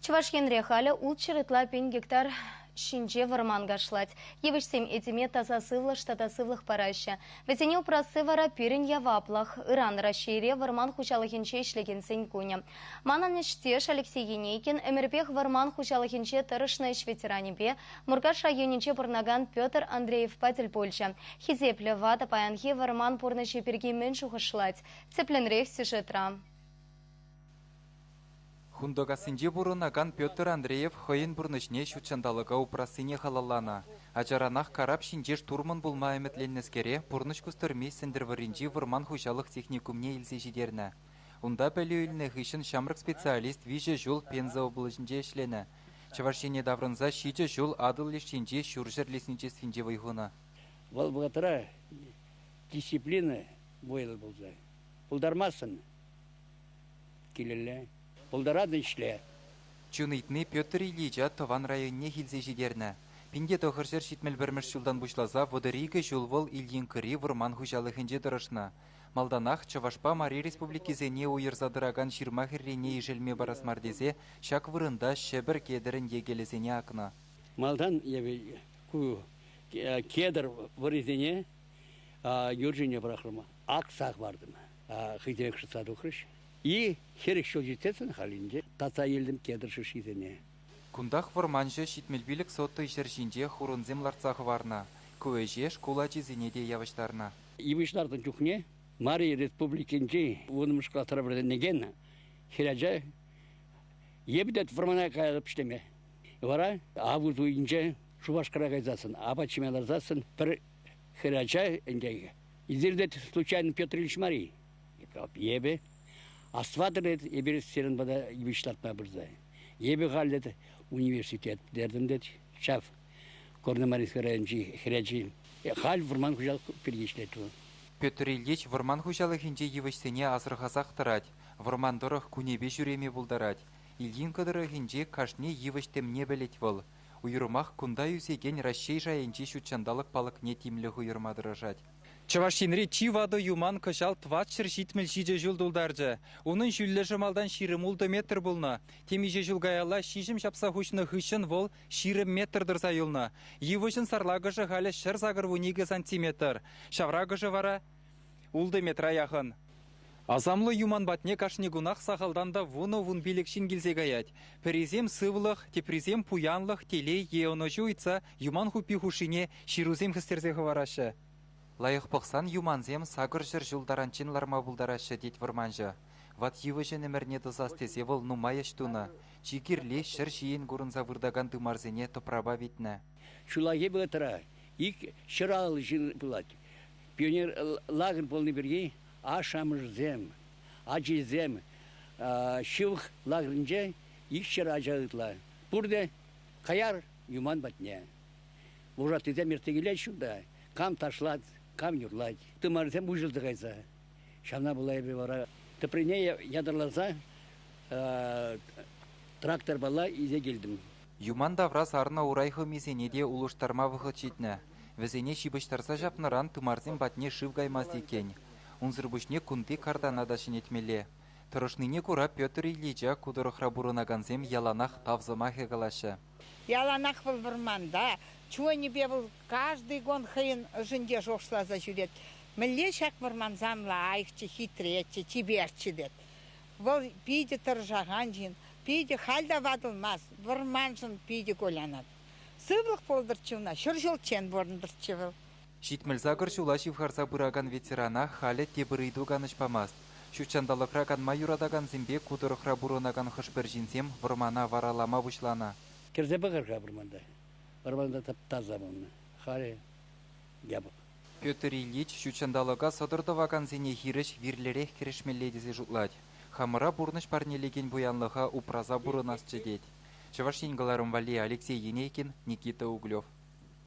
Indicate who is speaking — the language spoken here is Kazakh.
Speaker 1: Чувашенре халі улчырытла пен гектар шинче варман гашлать. Евішсем этиме тазасывлы штатасывлых параща. Везене упрасы вара пирен яваплах. Иран расшире варман хучалыхинче ишлеген сен куня. Манан иштеш Алексей Енейкин эмерпех варман хучалыхинче тырышна иш ветеранебе Мургаш районинче пырнаган Петр Андреев патель Польша. Хизепле вата паянхи варман порныши перги меншу хашлать. Цепленрех сюжетра.
Speaker 2: Хундогасынче бурунаган Петр Андреев хойын бурнышне шучандалыга упрасыне халалана. Ажаранах карап шинчеш турман булма эметленнескере бурныш кустырмей сендерваринчи вырман хушалык техникумне илсе жидерна. Унда бәлейліне хышын шамрык специалист виже жул Пенза облачынче эшлені. Чавашене даврынза шиче жул адыл лишчинче шуржер лесниче синче вайхуна.
Speaker 3: Вал бұғатыра дисциплина бойыл болзай. Пулдармасын келелі. Пулдарады ішле.
Speaker 2: Чунытны Петр Ильича Тован районне хилзе жидерна. Пинде тохыршер шитмел бірміш жылдан бұшлаза водыриге жулвол Ильин кыри вырман хужалыхынже дырышна. Малданах Чавашпа Мари Республикизене уйырзадыраган ширмахеррене ежелме барасмардезе шак вырында шебір кедерін егелезене акна.
Speaker 3: Малдан кедр вырызене юржине барахрыма. Аксақ бардым. Хидерек шысаду хрыш. И херек шо жетесін халинде таса елдім кедірші шизене.
Speaker 2: Кундах варманжы шитмелбилік сотты ішершінже хурунзем ларцағы варна. Көеже школа чизенеде явыштарна.
Speaker 3: Ивышлардың жүхне Мари Республикинже онымышқа тарабырденеген хережа ебдет вармана қайғып іштеме. Вара авыз ойынже Шубашқара қайзасын, абачымеларзасын бір хережа әндегі. Изердет случайно Петр Ильич Мари. Ебе. Асвадырет еберес серін бада ебешлатма бірзай. Ебе ғалдет университет дердім дед. Шаф. Корнемарис хережи. Хал варман хужалық пергешлету.
Speaker 2: Петр Ильич варман хужалыхынче евішсене азырғазақ тырать. Варман дұрық күнебе жүреме бұлдарать. Ильин кадырыхынче кашне евіштемне білет выл. Уйырмақ кунда юсеген расшей жайынче шучандалық палық не тимлі уйырмадырыжать. Чавашинри чивады юман кышал тватшыр шитмел шиже жылдулдаржы. Оның жүллі жымалдан ширым улды метр бұлна. Темеже жылгаяла шижім шапса хушны хышын вол ширым метр дырза юлна. Евышын сарлагыжы халі шыр загыр 12 сантиметр. Шаврагыжы вара улды метра яхын. Азамлы юман батне кашне гунах сахалдан да вуны билекшин гилзе гаять. Перезем сывлых, тепрезем пуянлых, телей еоно жуйца, юман хупи хушине ширузем хыстерзе хаварашы. Лайық бұқсан юманзем сағыр жыр жылдаранчын ларма бұлдарашы дет варманжы. Ват евышын әмірне дызастезе вол нумай эштуна. Чикирле шыр жиен ғұрынза вырдаган дымарзене топраба бетні.
Speaker 3: Шулаге бұғатыра, ик шыралы жын бұлад. Пионер лагын полны берге, ашамырзем, ажезем, шылық лагырынже ик шыр ажағытла. Бұрды қаяр юман батне. Бұжатыда мертегелет шуда, кам ташлад. Кам юрлать. Тымарзем ұжылды қайса. Шана бұлай бе бара. Тіприне ядырласа трактор бала изе келдім.
Speaker 2: Юман давраз арна урайхы мезенеде улыштарма вғыт жетні. Візене шибыштарса жапныран тымарзем батне шыв гаймаз екен. Унзырбышне күнді кардана дашын етмеле. Тұрышныне күра Петр Ильича кудырықра бұрынаганзем яланақ тавзыма хегалашы.
Speaker 4: Яланақ был варманда. Чего не бевал каждый год хрен женде жошла зажурет. Мле шак варманзамла айхче хитрече, чиберче дет. Вол пиде торжаганжин, пиде хальда вадылмаз, варманжин пиде голянат. Сывлық полдырчывна, шыржылчен борындырчывыл.
Speaker 2: Шитмел загыр шулашив харса бұраган ветерана халі тебірейду ганыш памаст. Шучандалықраган майурадаган зімбе кудырықра бұрынаган хышбір жинсем вармана варалама бұшлана.
Speaker 3: Керзе бұғырға варманда. Варманда таза болны. Халі ябық.
Speaker 2: Петр Ильич шучандалыға содырдываган зене хиріш вирлерек керешмелледезе жұтлад. Хамыра бұрныш парнелеген бұянлыға упраза бұрынас жедет. Чавашингаларым Вали Алексей Енейкин, Никита Углев.